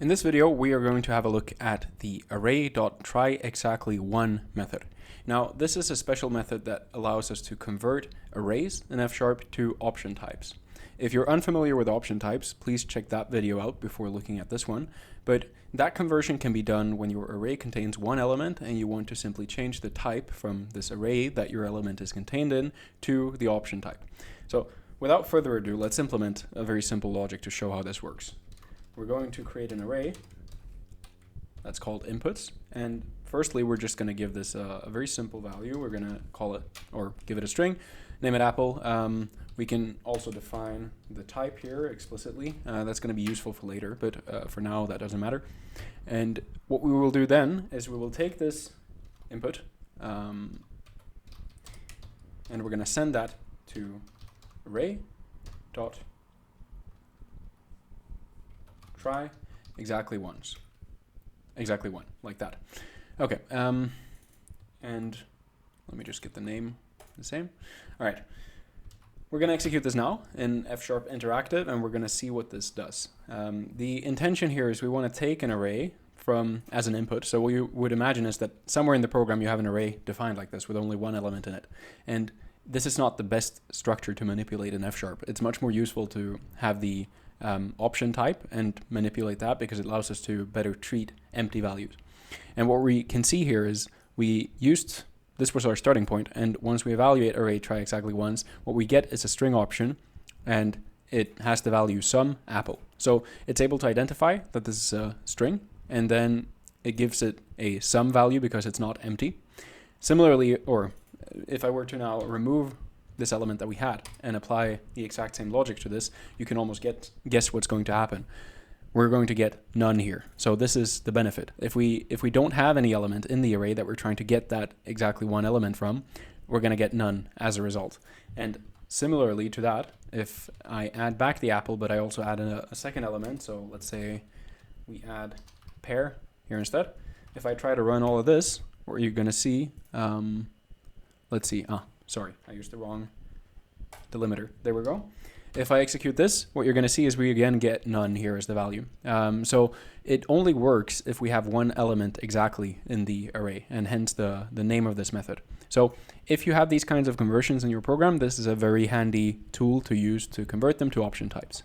In this video, we are going to have a look at the Array.tryExactlyOne method. Now, this is a special method that allows us to convert arrays in F# to option types. If you're unfamiliar with option types, please check that video out before looking at this one. But that conversion can be done when your array contains one element and you want to simply change the type from this array that your element is contained in to the option type. So without further ado, let's implement a very simple logic to show how this works. We're going to create an array that's called inputs, and firstly we're just going to give this a very simple value. We're going to call it, or give it a string, name it apple. We can also define the type here explicitly. That's going to be useful for later, but for now that doesn't matter. And what we will do then is we will take this input and we're going to send that to Array.tryExactlyOne, like that. Okay, and let me just get the name the same. All right, we're going to execute this now in F# interactive, and we're going to see what this does. The intention here is we want to take an array as an input. So what you would imagine is that somewhere in the program you have an array defined like this with only one element in it. And this is not the best structure to manipulate in F#. It's much more useful to have the option type and manipulate that, because it allows us to better treat empty values. And what we can see here is this was our starting point, and once we evaluate Array.tryExactlyOne, what we get is a string option, and it has the value sum apple. So it's able to identify that this is a string, and then it gives it a sum value because it's not empty. Similarly, or if I were to now remove this element that we had and apply the exact same logic to this, you can almost guess what's going to happen. We're going to get none here. So this is the benefit. If we don't have any element in the array that we're trying to get that exactly one element from, we're going to get none as a result. And similarly to that, if I add back the apple, but I also add a second element, so let's say we add pear here instead. If I try to run all of this, what you're going to see, let's see, sorry, I used the wrong delimiter. There we go. If I execute this, what you're going to see is we again get none here as the value. So it only works if we have one element exactly in the array, and hence the name of this method. So if you have these kinds of conversions in your program, this is a very handy tool to use to convert them to option types.